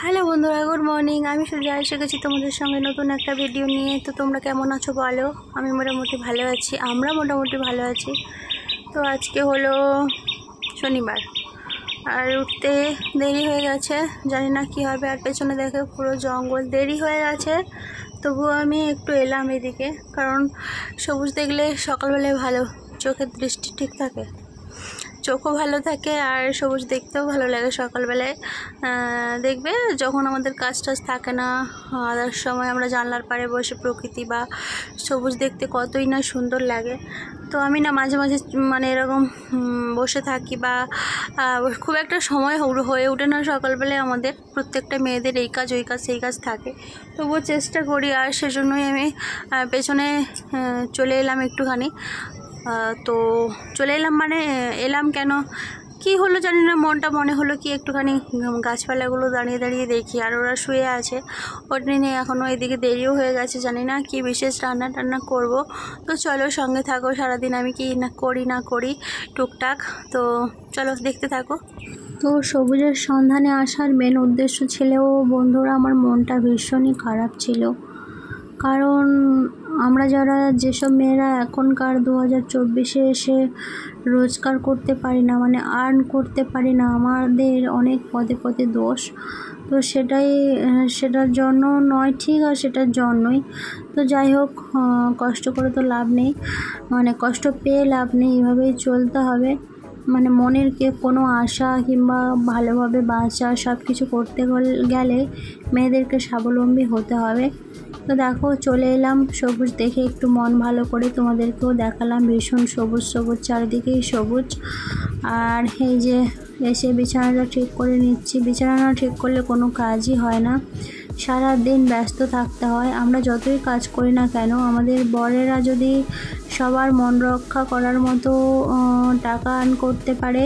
Hello বন্ধুরা, good morning. আমি সূর্য এসে গেছি তোমাদের সঙ্গে নতুন একটা ভিডিও নিয়ে। তো তোমরা কেমন আছো বলো? আমি মোটামুটি ভালো আছি, আমরা মোটামুটি ভালো আছি। তো আজকে হলো শনিবার আর উঠতে দেরি হয়ে গেছে, জানি না কী হবে। আর পেছনে দেখে পুরো জঙ্গল, দেরি হয়ে গেছে তবুও আমি একটু এলাম এদিকে, কারণ সবুজ দেখলে সকালবেলায় ভালো, চোখের দৃষ্টি ঠিক থাকে, চোখও ভালো থাকে আর সবুজ দেখতেও ভালো লাগে সকালবেলায়। দেখবে যখন আমাদের কাজ টাজ থাকে না, আদার সময় আমরা জানলার পাড়ে বসে প্রকৃতি বা সবুজ দেখতে কতই না সুন্দর লাগে। তো আমি না মাঝে মাঝে মানে এরকম বসে থাকি বা খুব একটা সময় হয়ে ওঠে না সকালবেলায়। আমাদের প্রত্যেকটা মেয়েদের এই কাজ ওই কাজ সেই কাজ থাকে, তবুও চেষ্টা করি। আর সেজন্যই আমি পেছনে চলে এলাম একটুখানি। তো চলে এলাম মানে এলাম কেন, কি হলো জানি না, মনে হলো কি একটুখানি গাছপালাগুলো দাঁড়িয়ে দাঁড়িয়ে দেখি। আর ওরা শুয়ে আছে, ওটা নিয়ে এখনও এদিকে দেরিও হয়ে গেছে, জানি না কি বিশেষ রান্না টান্না করব। তো চলো সঙ্গে থাকো, সারাদিন আমি কি না করি টুকটাক। তো চলো দেখতে থাকো। তো সবুজের সন্ধানে আসার মেন উদ্দেশ্য ছিল বন্ধুরা, আমার মনটা ভীষণই খারাপ ছিল। কারণ আমরা যারা যেসব মেয়েরা এখনকার 2024-এ এসে রোজগার করতে পারি না, মানে আর্ন করতে পারি না, আমাদের অনেক পদে পদে দোষ। তো সেটার জন্য নয়, ঠিক আর সেটার জন্যই। তো যাই হোক, কষ্ট করে তো লাভ নেই, মানে কষ্ট পেয়ে লাভ নেই, এভাবেই চলতে হবে। মানে মনের কোনো আশা কিংবা ভালোভাবে বাঁচা সব কিছু করতে গেলে মেয়েদেরকে স্বাবলম্বী হতে হবে। তো দেখো চলে এলাম, সবুজ দেখে একটু মন ভালো করে তোমাদেরকেও দেখালাম। ভীষণ সবুজ সবুজ, চারিদিকেই সবুজ। আর এই যে এসে বিছানাটা ঠিক করে নিচ্ছি। বিছানা ঠিক করলে কোনো কাজই হয় না, সারা দিন ব্যস্ত থাকতে হয়। আমরা যতই কাজ করি না কেন, আমাদের বরেরা যদি সবার মন রক্ষা করার মতো টাকা আর্ন করতে পারে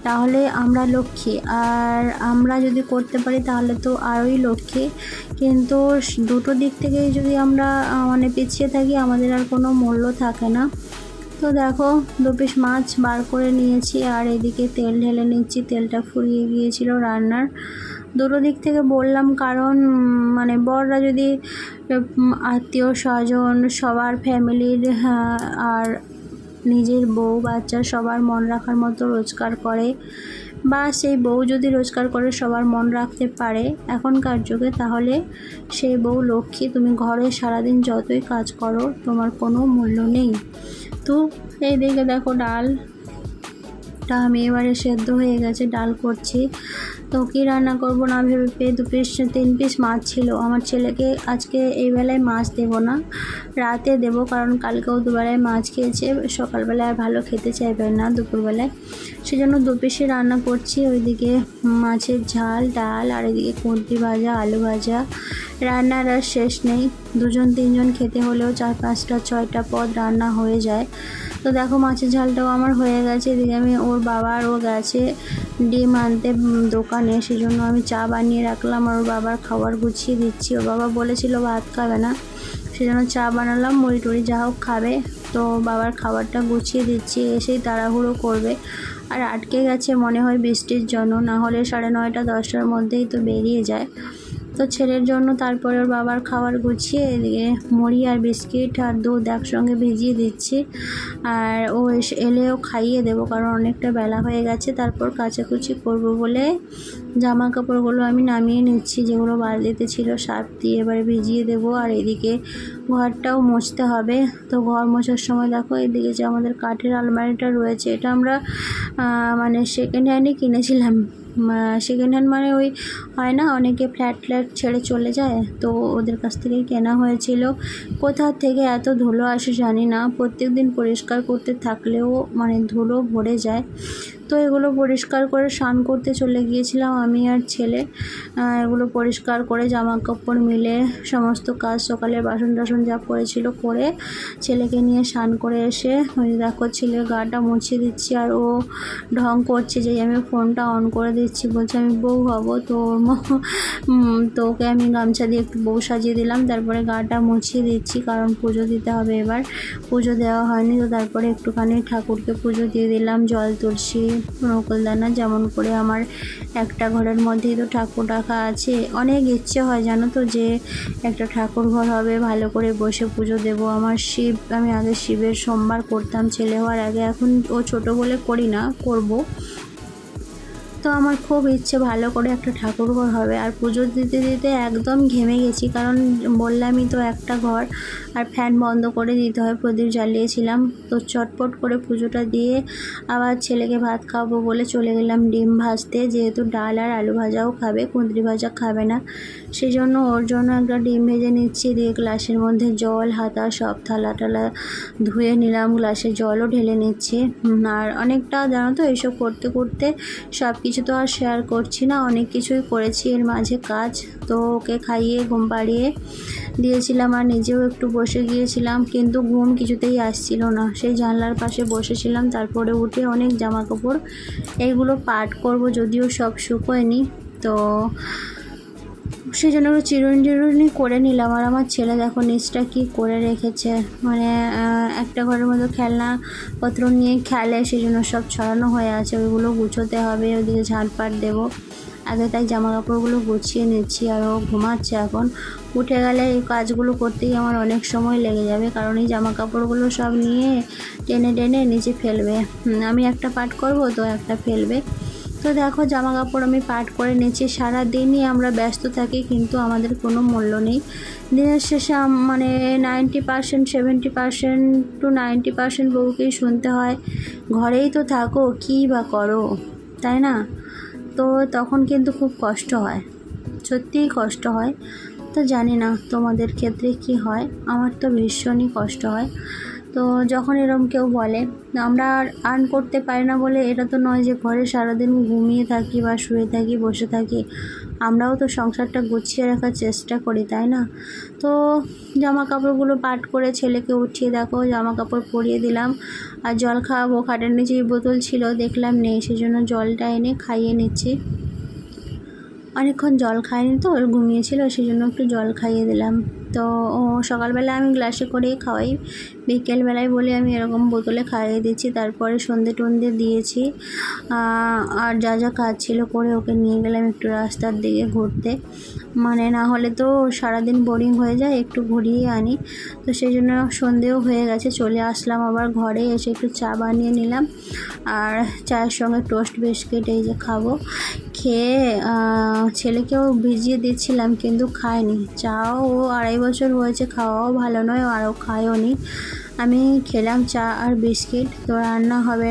তাহলে আমরা লক্ষ্মী, আর আমরা যদি করতে পারি তাহলে তো আরোই লক্ষ্মী। কিন্তু দুটো দিক থেকেই যদি আমরা মানে পিছিয়ে থাকি, আমাদের আর কোনো মূল্য থাকে না। তো দেখো 2 পিস মাছ বার করে নিয়েছি আর এদিকে তেল ঢেলে নিচ্ছি। তেলটা ফুরিয়ে গিয়েছিল রান্নার। দুটো দিক থেকে বললাম কারণ মানে বররা যদি আত্মীয় স্বজন সবার ফ্যামিলির আর নিজের বউ বাচ্চা সবার মন রাখার মতো রোজগার করে, বা সেই বউ যদি রোজগার করে সবার মন রাখতে পারে এখনকার যুগে, তাহলে সেই বউ লক্ষ্মী। তুমি ঘরে সারাদিন যতই কাজ করো তোমার কোনো মূল্য নেই। তো এই দিকে দেখো ডালটা আমি এবারে সেদ্ধ হয়ে গেছে, ডাল করছি। তো কী রান্না করবো না ভেবে পেয়ে 3 পিস মাছ ছিল। আমার ছেলেকে আজকে এই বেলায় মাছ দেবো না, রাতে দেবো, কারণ কালকেও দুবেলায় মাছ খেয়েছে, সকালবেলায় আর ভালো খেতে চাইবে না দুপুরবেলায়। সেজন্য 2 পিসই রান্না করছি। ওইদিকে মাছের ঝাল, ডাল, আর এদিকে কুঁদরি ভাজা, আলু ভাজা। রান্নার আর শেষ নেই, 2-3 জন খেতে হলেও 4-5টা 6টা পদ রান্না হয়ে যায়। তো দেখো মাছের ঝালটাও আমার হয়ে গেছে। এদিকে আমি ওর গেছে ডিম আনতে দোকানে, সেজন্য আমি চা বানিয়ে রাখলাম আর ওর বাবার খাবার গুছিয়ে দিচ্ছি। ওর বাবা বলেছিল ভাত খাবে না, সেজন্য চা বানালাম, মুড়ি টুড়ি যা হোক খাবে। তো বাবার খাবারটা গুছিয়ে দিচ্ছি, এসেই তাড়াহুড়ো করবে। আর আটকে গেছে মনে হয় বৃষ্টির জন্য, না হলে 9:30 10টার মধ্যেই তো বেরিয়ে যায়। তো ছেলের জন্য তারপরে ওর বাবার খাবার গুছিয়ে এদিকে মুড়ি আর বিস্কিট আর দুধ একসঙ্গে ভিজিয়ে দিচ্ছি। আর ও এলেও খাইয়ে দেবো, কারণ অনেকটা বেলা হয়ে গেছে। তারপর কাচাকুচি করব বলে জামা কাপড়গুলো আমি নামিয়ে নিচ্ছি, যেগুলো বালতিতে ছিল সার্ফ দিয়ে এবারে ভিজিয়ে দেবো। আর এদিকে ঘরটাও মুছতে হবে। তো ঘর মোছার সময় দেখো এদিকে যে আমাদের কাঠের আলমারিটা রয়েছে, এটা আমরা মানে সেকেন্ড হ্যান্ডই কিনেছিলাম। সেকেন্ড হ্যান্ড মানে ওই হয় না, অনেকে ফ্ল্যাট ছেড়ে চলে যায়, তো ওদের কাছ থেকেই কেনা হয়েছিল। কোথা থেকে এত ধুলো আসে জানি না, প্রত্যেক দিন পরিষ্কার করতে থাকলেও মানে ধুলো ভরে যায়। তো এগুলো পরিষ্কার করে স্নান করতে চলে গিয়েছিলাম আমি আর ছেলে। এগুলো পরিষ্কার করে জামা কাপড় মিলে সমস্ত কাজ, সকালে বাসন টাসন যা পড়েছিল করে ছেলেকে নিয়ে স্নান করে এসে ওই দেখো ছেলের গাটা মুছিয়ে দিচ্ছি। আর ও ঢং করছে যে আমি ফোনটা অন করে দিচ্ছি, বলছে আমি বউ হব। তো তো ওকে আমি গামছা দিয়ে একটু বউ সাজিয়ে দিলাম, তারপরে গাটা মুছিয়ে দিচ্ছি, কারণ পুজো দিতে হবে। এবার পুজো দেওয়া হয়নি, তো তারপরে একটুখানি ঠাকুরকে পুজো দিয়ে দিলাম, জল তুলসী নকুলদানা, যেমন করে আমার একটা ঘরের মধ্যেই তো ঠাকুর রাখা আছে। অনেক ইচ্ছে হয় জানো তো যে একটা ঠাকুর ঘর হবে, ভালো করে বসে পুজো দেব। আমার শিব, আমি আগে শিবের সোমবার করতাম ছেলে হওয়ার আগে, এখন ও ছোট বলে করি না, করব। তো আমার খুব ইচ্ছে ভালো করে একটা ঠাকুর ঘর হবে। আর পুজো দিতে দিতে একদম ঘেমে গেছি, কারণ বললামই তো একটা ঘর, আর ফ্যান বন্ধ করে দিতে হয়, প্রদীপ জ্বালিয়েছিলাম। তো চটপট করে পুজোটা দিয়ে আবার ছেলেকে ভাত খাওয়াবো বলে চলে গেলাম ডিম ভাজতে, যেহেতু ডাল আর আলু ভাজাও খাবে, কুঁদরি ভাজা খাবে না, সেই জন্য ওর জন্য একটা ডিম ভেজে নিচ্ছি। দিয়ে গ্লাসের মধ্যে জল, হাতা সব থালা টালা ধুয়ে নিলাম, গ্লাসে জলও ঢেলে নিচ্ছি। আর অনেকটা জানো তো এইসব করতে করতে সব কিছু তো আর শেয়ার করছি না, অনেক কিছুই করেছি এর মাঝে কাজ। তো ওকে খাইয়ে ঘুম পাড়িয়ে দিয়েছিলাম আর নিজেও একটু বসে গিয়েছিলাম, কিন্তু ঘুম কিছুতেই আসছিল না। সেই জানলার পাশে বসেছিলাম, তারপরে উঠে অনেক জামা কাপড় এইগুলো পাট করব, যদিও সব শুকোয়নি। তো সেই জন্য একটু চিরুনি করে নিলাম। আর আমার ছেলে দেখো নিচটা কি করে রেখেছে, মানে একটা ঘরের মধ্যে খেলনাপত্র নিয়ে খেলে, সেই জন্য সব ছড়ানো হয়ে আছে, ওইগুলো গুছোতে হবে, ওইদিকে ঝাড়পাট দেবো আগে, তাই জামা কাপড়গুলো গুছিয়ে নিচ্ছি। আর ও ঘুমাচ্ছে এখন, উঠে গেলে এই কাজগুলো করতেই আমার অনেক সময় লেগে যাবে, কারণ এই জামা কাপড়গুলো সব নিয়ে টেনে টেনে নিচে ফেলবে। আমি একটা পাট করব তো একটা ফেলবে। তো দেখো জামা কাপড় আমি পাট করে নিচ্ছি। সারাদিনই আমরা ব্যস্ত থাকি, কিন্তু আমাদের কোনো মূল্য নেই। দিনের শেষে মানে 90% 70% টু 90% বউকেই শুনতে হয়, ঘরেই তো থাকো, কী বা করো, তাই না? তো তখন কিন্তু খুব কষ্ট হয়, সত্যিই কষ্ট হয়। তো জানি না তোমাদের ক্ষেত্রে কি হয়, আমার তো ভীষণই কষ্ট হয়। তো যখন এরকম কেউ বলে, আমরা আর্ন করতে পারি না বলে এটা তো নয় যে ঘরে সারাদিন ঘুমিয়ে থাকি বা শুয়ে থাকি, বসে থাকি, আমরাও তো সংসারটা গুছিয়ে রাখার চেষ্টা করি, তাই না? তো জামা কাপড়গুলো পাট করে ছেলেকে উঠিয়ে দেখো জামা কাপড় পরিয়ে দিলাম। আর জল খাওয়াবো, খাটের নিচে বোতল ছিল, দেখলাম নেই, সেই জন্য জলটা এনে খাইয়ে নিচ্ছি। অনেকক্ষণ জল খায়নি তো, ওর ঘুমিয়েছিল, সেই জন্য একটু জল খাইয়ে দিলাম। তো ও সকালবেলা আমি গ্লাসে করেই খাওয়াই, বিকেলবেলায় বলে আমি এরকম বোতলে খাইয়ে দিচ্ছি। তারপরে সন্ধে টন্ধে দিয়েছি, আর যা যা কাজ ছিল করে ওকে নিয়ে গেলাম একটু রাস্তার দিকে ঘুরতে, মানে না হলে তো সারাদিন বোরিং হয়ে যায়, একটু ঘুরিয়ে আনি। তো সেই জন্য সন্ধেও হয়ে গেছে, চলে আসলাম আবার ঘরে, এসে একটু চা বানিয়ে নিলাম, আর চায়ের সঙ্গে টোস্ট বিস্কিট এই যে খাবো। খেয়ে ছেলেকেও ভিজিয়ে দিচ্ছিলাম, কিন্তু খায়নি। চাও ও 2.5 বছর হয়েছে, খাওয়াও ভালো নয়, আরও খায়ও নি। আমি খেলাম চা আর বিস্কিট। তো রান্না হবে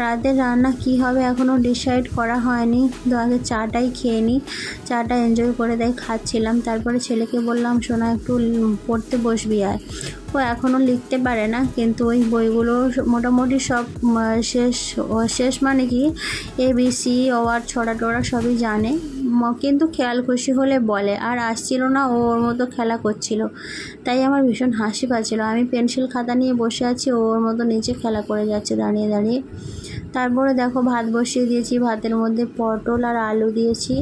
রাতের রান্না কি হবে এখনও ডিসাইড করা হয়নি। তো আগে চাটাই খেয়ে নিই, চাটা এনজয় করে তাই খাচ্ছিলাম। তারপরে ছেলেকে বললাম, সোনা একটু পড়তে বসবি আয়। ও এখনও লিখতে পারে না, কিন্তু ওই বইগুলো মোটামুটি সব শেষ মানে কি ABC ওয়ার ছড়া টড়া সবই জানে, কিন্তু খেয়াল খুশি হলে বলে। আর আসছিল না, ও ওর মতো খেলা করছিল, তাই আমার ভীষণ হাসি পাচ্ছিল। আমি পেন্সিল খাতা নিয়ে বসে আছি, ওর মতো নিচে খেলা করে যাচ্ছে দাঁড়িয়ে দাঁড়িয়ে। তারপরে দেখো ভাত বসিয়ে দিয়েছি, ভাতের মধ্যে পটল আর আলু দিয়েছি,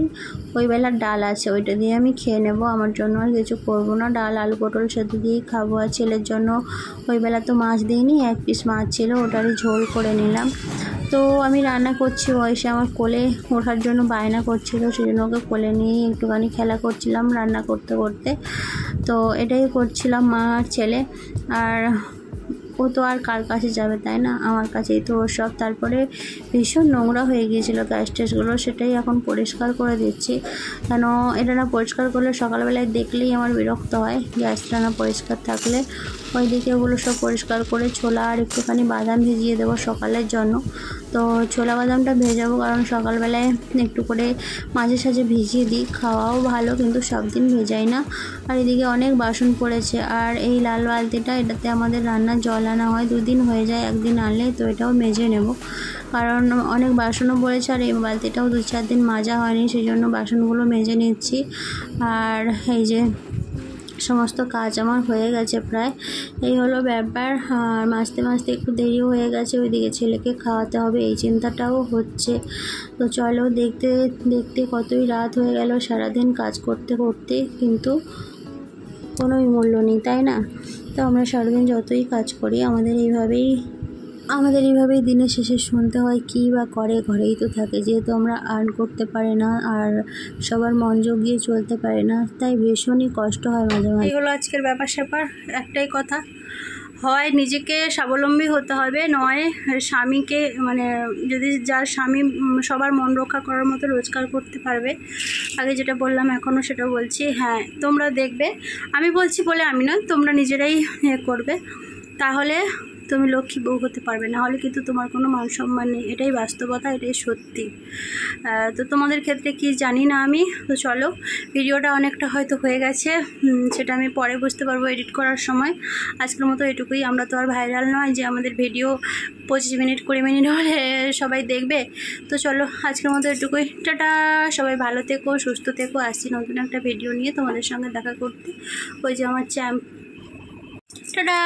ওই বেলার ডাল আছে, ওইটা দিয়ে আমি খেয়ে নেব। আমার জন্য আর কিছু করবো না, ডাল আলু পটল সাথে দিয়েই খাবো। আর ছেলের জন্য ওই বেলা তো মাছ দিইনি, 1 পিস মাছ ছিল, ওটারই ঝোল করে নিলাম। তো আমি রান্না করছি, এসে আমার কোলে ওঠার জন্য বায়না করছিল, সেই জন্য ওকে কোলে নিয়ে একটুখানি খেলা করছিলাম রান্না করতে করতে। তো এটাই করছিলাম মা আর ছেলে। আর ও তো আর কার কাছে যাবে, তাই না? আমার কাছেই তো ওর সব। তারপরে ভীষণ নোংরা হয়ে গিয়েছিল গ্যাস ট্যাসগুলো, সেটাই এখন পরিষ্কার করে দিচ্ছি, কেন এটা না পরিষ্কার করলে সকালবেলায় দেখলেই আমার বিরক্ত হয়, গ্যাসটা না পরিষ্কার থাকলে। ওইদিকে ওগুলো সব পরিষ্কার করে ছোলা আর একটুখানি বাদাম ভিজিয়ে দেবো সকালের জন্য। তো ছোলা বাদামটা ভেজাবো, কারণ সকালবেলায় একটু করে মাঝে সাঝে ভিজিয়ে দিই, খাওয়াও ভালো, কিন্তু সব দিন ভেজাই না। আর এদিকে অনেক বাসন পড়েছে, আর এই লাল বালতিটা, এটাতে আমাদের রান্নার জল আনা হয়, 2 দিন হয়ে যায়, 1 দিন আনলে। তো এটাও মেজে নেব, কারণ অনেক বাসনও পড়েছে, আর এই বালতিটাও 2-4 দিন মাজা হয়নি, সেই জন্য বাসনগুলো মেজে নিচ্ছি। আর এই যে সমস্ত কাজ আমার হয়ে গেছে প্রায়, এই হলো ব্যাপার। আর মাজতে মাজতে একটু দেরিও হয়ে গেছে, ওইদিকে ছেলেকে খাওয়াতে হবে, এই চিন্তাটাও হচ্ছে। তো চলো দেখতে দেখতে কতই রাত হয়ে গেল, সারাদিন কাজ করতে করতে, কিন্তু কোনোই মূল্য নেই, তাই না? তো আমরা সারাদিন যতই কাজ করি, আমাদের এইভাবেই আমাদের এইভাবেই দিনের শেষে শুনতে হয় কী বা করে, ঘরেই তো থাকে, যেহেতু আমরা আর্ন করতে পারি না আর সবার মন জগিয়ে চলতে পারি না, তাই ভীষণই কষ্ট হয় মাঝে মাঝে। এই হলো আজকের ব্যাপার স্যাপার, একটাই কথা, হয় নিজেকে স্বাবলম্বী হতে হবে, নয় স্বামীকে, মানে যদি যার স্বামী সবার মন রক্ষা করার মতো রোজগার করতে পারবে, আগে যেটা বললাম এখনও সেটা বলছি, হ্যাঁ তোমরা দেখবে, আমি বলছি বলে আমি নয়, তোমরা নিজেরাই করবে, তাহলে তুমি লক্ষ্মী বউ হতে পারবে, না হলে কিন্তু তোমার কোনো মান সম্মান নেই, এটাই বাস্তবতা, এটাই সত্যি। তো তোমাদের ক্ষেত্রে কি জানি না আমি। তো চলো, ভিডিওটা অনেকটা হয়তো হয়ে গেছে, সেটা আমি পরে বুঝতে পারবো এডিট করার সময়। আজকের মতো এটুকুই, আমরা তো আর ভাইরাল নয় যে আমাদের ভিডিও 25 মিনিট 20 মিনিট হলে সবাই দেখবে। তো চলো আজকের মতো এটুকুই, টাটা, সবাই ভালো থেকো, সুস্থ থেকো, আসছি নতুন একটা ভিডিও নিয়ে তোমাদের সঙ্গে দেখা করতে, ওই যে আমার টাটা।